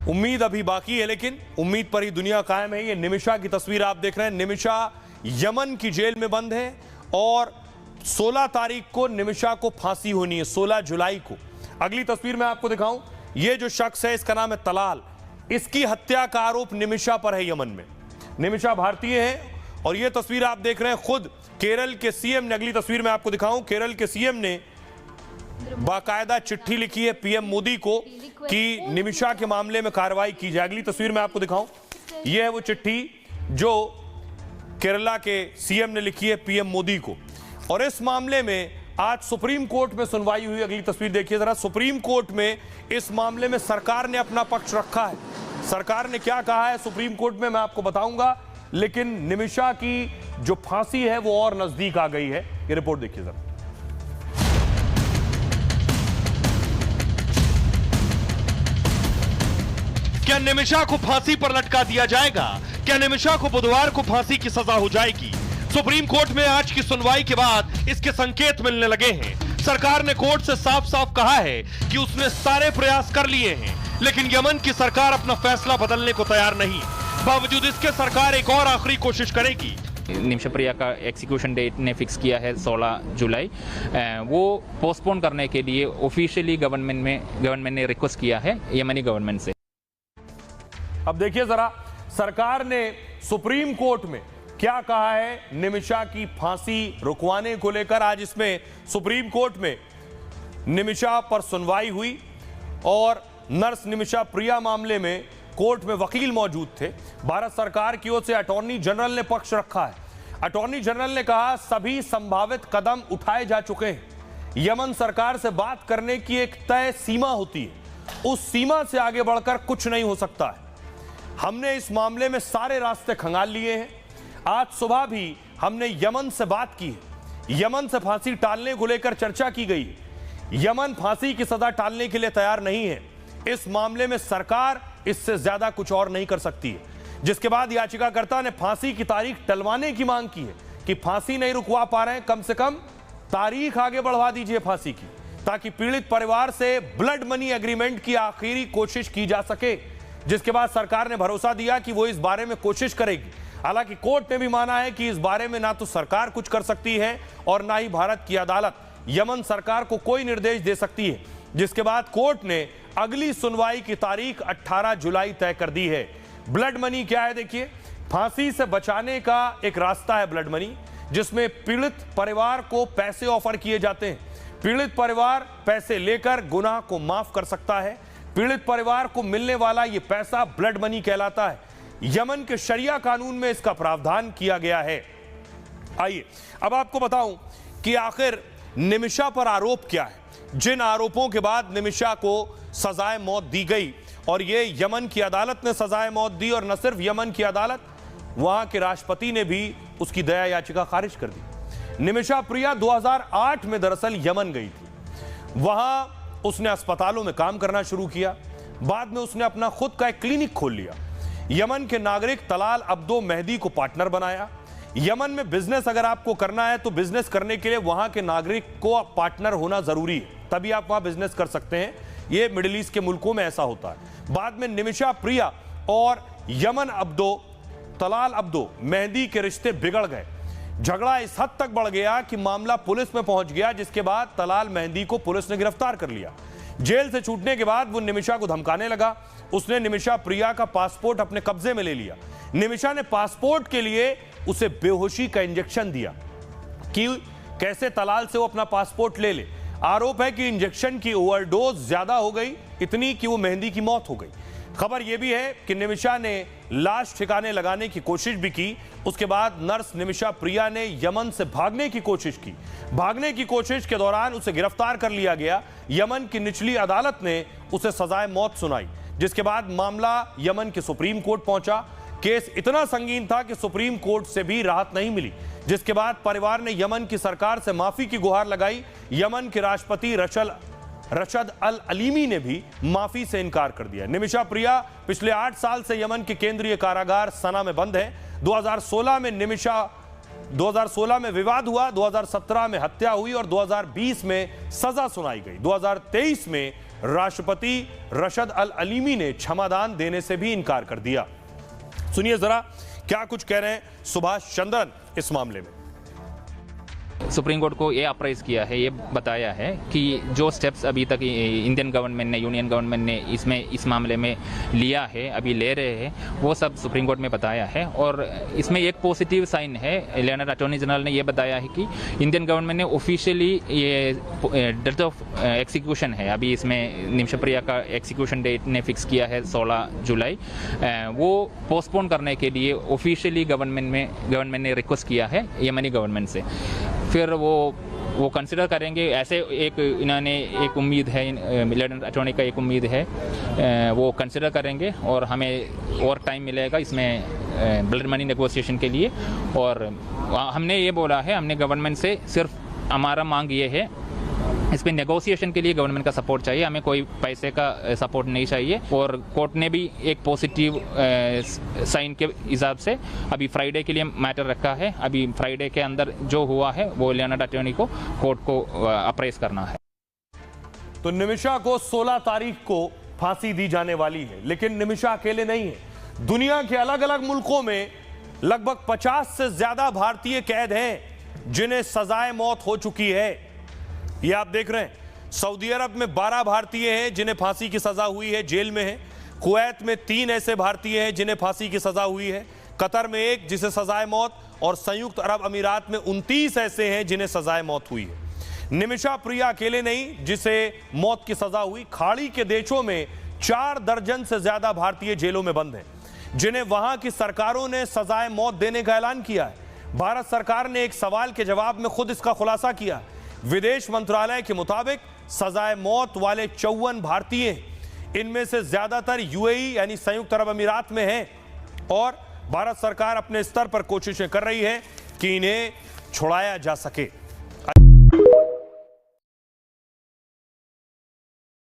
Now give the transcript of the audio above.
उम्मीद अभी बाकी है, लेकिन उम्मीद पर ही दुनिया कायम है। ये निमिषा की तस्वीर आप देख रहे हैं। निमिषा यमन की जेल में बंद है और 16 तारीख को निमिषा को फांसी होनी है, 16 जुलाई को। अगली तस्वीर मैं आपको दिखाऊं, ये जो शख्स है इसका नाम है तलाल। इसकी हत्या का आरोप निमिषा पर है यमन में। निमिषा भारतीय है और ये तस्वीर आप देख रहे हैं खुद केरल के सीएम ने। अगली तस्वीर मैं आपको दिखाऊं, केरल के सीएम ने बाकायदा चिट्ठी लिखी है पीएम मोदी को कि निमिषा के मामले में कार्रवाई की जाए। अगली तस्वीर मैं आपको दिखाऊं, यह है वो चिट्ठी जो केरला के सीएम ने लिखी है पीएम मोदी को। और इस मामले में आज सुप्रीम कोर्ट में सुनवाई हुई। अगली तस्वीर देखिए जरा। सुप्रीम कोर्ट में इस मामले में सरकार ने अपना पक्ष रखा है। सरकार ने क्या कहा है सुप्रीम कोर्ट में मैं आपको बताऊंगा, लेकिन निमिषा की जो फांसी है वो और नजदीक आ गई है। ये रिपोर्ट देखिए जरा। क्या निमिषा को फांसी पर लटका दिया जाएगा? क्या निमिषा को बुधवार को फांसी की सजा हो जाएगी? सुप्रीम कोर्ट में आज की सुनवाई के बाद इसके संकेत मिलने लगे हैं। सरकार ने कोर्ट से साफ साफ कहा है कि उसने सारे प्रयास कर लिए हैं, लेकिन यमन की सरकार अपना फैसला बदलने को तैयार नहीं। बावजूद इसके सरकार एक और आखिरी कोशिश करेगी। निमिषा प्रिया का एक्सिक्यूशन डेट ने फिक्स किया है 16 जुलाई। वो पोस्टपोन करने के लिए ऑफिशियली गवर्नमेंट ने रिक्वेस्ट किया है यमनी गवर्नमेंट से। अब देखिए जरा, सरकार ने सुप्रीम कोर्ट में क्या कहा है निमिषा की फांसी रुकवाने को लेकर। आज इसमें सुप्रीम कोर्ट में निमिषा पर सुनवाई हुई और नर्स निमिषा प्रिया मामले में कोर्ट में वकील मौजूद थे। भारत सरकार की ओर से अटॉर्नी जनरल ने पक्ष रखा है। अटॉर्नी जनरल ने कहा सभी संभावित कदम उठाए जा चुके हैं। यमन सरकार से बात करने की एक तय सीमा होती है, उस सीमा से आगे बढ़कर कुछ नहीं हो सकता है। हमने इस मामले में सारे रास्ते खंगाल लिए हैं। आज सुबह भी हमने यमन से बात की है। यमन से फांसी टालने को लेकर चर्चा की गई है। यमन फांसी की सजा टालने के लिए तैयार नहीं है। इस मामले में सरकार इससे ज्यादा कुछ और नहीं कर सकती है। जिसके बाद याचिकाकर्ता ने फांसी की तारीख टलवाने की मांग की है कि फांसी नहीं रुकवा पा रहे हैं, कम से कम तारीख आगे बढ़वा दीजिए फांसी की, ताकि पीड़ित परिवार से ब्लड मनी एग्रीमेंट की आखिरी कोशिश की जा सके। जिसके बाद सरकार ने भरोसा दिया कि वो इस बारे में कोशिश करेगी। हालांकि कोर्ट ने भी माना है कि इस बारे में ना तो सरकार कुछ कर सकती है और ना ही भारत की अदालत यमन सरकार को कोई निर्देश दे सकती है। जिसके बाद कोर्ट ने अगली सुनवाई की तारीख 18 जुलाई तय कर दी है। ब्लड मनी क्या है देखिए, फांसी से बचाने का एक रास्ता है ब्लड मनी, जिसमें पीड़ित परिवार को पैसे ऑफर किए जाते हैं। पीड़ित परिवार पैसे लेकर गुनाह को माफ कर सकता है। पीड़ित परिवार को मिलने वाला यह पैसा ब्लड मनी कहलाता है। यमन के शरिया कानून में इसका प्रावधान किया गया है। आइए अब आपको बताऊं कि आखिर निमिषा पर आरोप क्या है, जिन आरोपों के बाद निमिषा को सजाए मौत दी गई। और यह यमन की अदालत ने सजाए मौत दी, और न सिर्फ यमन की अदालत, वहां के राष्ट्रपति ने भी उसकी दया याचिका खारिज कर दी। निमिषा प्रिया 2008 में दरअसल यमन गई थी। वहां उसने अस्पतालों में काम करना शुरू किया। बाद में उसने अपना खुद का एक क्लिनिक खोल लिया। यमन के नागरिक तलाल अब्दो मेहदी को पार्टनर बनाया। यमन में बिजनेस अगर आपको करना है तो बिजनेस करने के लिए वहां के नागरिक को पार्टनर होना जरूरी है, तभी आप वहां बिजनेस कर सकते हैं। यह मिडिल ईस्ट के मुल्कों में ऐसा होता है। बाद में निमिषा प्रिया और Yemen Abdo Talal Abdo Mehdi के रिश्ते बिगड़ गए। झगड़ा इस हद तक बढ़ गया कि मामला पुलिस में पहुंच गया, जिसके बाद तलाल मेहदी को पुलिस ने गिरफ्तार कर लिया। जेल से छूटने के बाद वो निमिषा को धमकाने लगा। उसने निमिषा प्रिया का पासपोर्ट अपने कब्जे में ले लिया। निमिषा ने पासपोर्ट के लिए उसे बेहोशी का इंजेक्शन दिया कि कैसे तलाल से वो अपना पासपोर्ट ले ले। आरोप है कि इंजेक्शन की ओवरडोज ज्यादा हो गई, इतनी कि वो मेहदी की मौत हो गई। खबर यह भी है कि निमिषा ने लाश ठिकाने लगाने की कोशिश भी की। उसके बाद नर्स निमिषा प्रिया ने यमन से भागने की कोशिश की। भागने की कोशिश के दौरान उसे गिरफ्तार कर लिया गया। यमन की निचली अदालत ने उसे सजाए मौत सुनाई, जिसके बाद मामला यमन के सुप्रीम कोर्ट पहुंचा। केस इतना संगीन था कि सुप्रीम कोर्ट से भी राहत नहीं मिली, जिसके बाद परिवार ने यमन की सरकार से माफी की गुहार लगाई। यमन के राष्ट्रपति रशद अल अलीमी ने भी माफी से इनकार कर दिया। निमिषा प्रिया पिछले 8 साल से यमन के केंद्रीय कारागार सना में बंद है। 2016 में विवाद हुआ, 2017 में हत्या हुई और 2020 में सजा सुनाई गई। 2023 में राष्ट्रपति रशद अल अलीमी ने क्षमादान देने से भी इनकार कर दिया। सुनिए जरा क्या कुछ कह रहे हैं सुभाष चंद्रन इस मामले में। सुप्रीम कोर्ट को ये अप्राइज किया है, ये बताया है कि जो स्टेप्स अभी तक इंडियन गवर्नमेंट ने, यूनियन गवर्नमेंट ने इस मामले में लिया है, अभी ले रहे हैं, वो सब सुप्रीम कोर्ट में बताया है। और इसमें एक पॉजिटिव साइन है, लियोनार्ड अटॉर्नी जनरल ने ये बताया है कि इंडियन गवर्नमेंट ने ऑफिशियली ये डेट ऑफ एग्जीक्यूशन है, अभी इसमें निमिषा प्रिया का एग्जीक्यूशन डेट ने फिक्स किया है 16 जुलाई, वो पोस्टपोन करने के लिए ऑफिशियली गवर्नमेंट ने रिक्वेस्ट किया है यमनी गवर्नमेंट से। फिर वो कंसिडर करेंगे, ऐसे एक इन्होंने एक उम्मीद है, लियोनार्ड अटॉर्नी का एक उम्मीद है, वो कंसिडर करेंगे और हमें और टाइम मिलेगा इसमें ब्लड मनी नेगोशिएशन के लिए। और हमने ये बोला है, हमने गवर्नमेंट से सिर्फ हमारा मांग ये है, इस पर नेगोशिएशन के लिए गवर्नमेंट का सपोर्ट चाहिए, हमें कोई पैसे का सपोर्ट नहीं चाहिए। और कोर्ट ने भी एक पॉजिटिव साइन के हिसाब से अभी फ्राइडे के लिए मैटर रखा है। अभी फ्राइडे के अंदर जो हुआ है वो लियोनार्ड अटॉर्नी को कोर्ट को अप्राइज करना है। तो निमिषा को 16 तारीख को फांसी दी जाने वाली है, लेकिन निमिषा अकेले नहीं है। दुनिया के अलग अलग मुल्कों में लगभग 50 से ज्यादा भारतीय कैद हैं जिन्हें सजाए मौत हो चुकी है। ये आप देख रहे हैं, सऊदी अरब में 12 भारतीय हैं जिन्हें फांसी की सजा हुई है, जेल में है। कुवैत में 3 ऐसे भारतीय हैं जिन्हें फांसी की सजा हुई है। कतर में 1 जिसे सजाए मौत, और संयुक्त अरब अमीरात में 29 ऐसे हैं जिन्हें सजाए मौत हुई है। निमिषा प्रिया अकेले नहीं जिसे मौत की सजा हुई, खाड़ी के देशों में 4 दर्जन से ज्यादा भारतीय जेलों में बंद हैं जिन्हें वहां की सरकारों ने सजाए मौत देने का ऐलान किया है। भारत सरकार ने एक सवाल के जवाब में खुद इसका खुलासा किया। विदेश मंत्रालय के मुताबिक सजाए मौत वाले 54 भारतीय हैं, इनमें से ज्यादातर यूएई यानी संयुक्त अरब अमीरात में हैं, और भारत सरकार अपने स्तर पर कोशिशें कर रही है कि इन्हें छुड़ाया जा सके।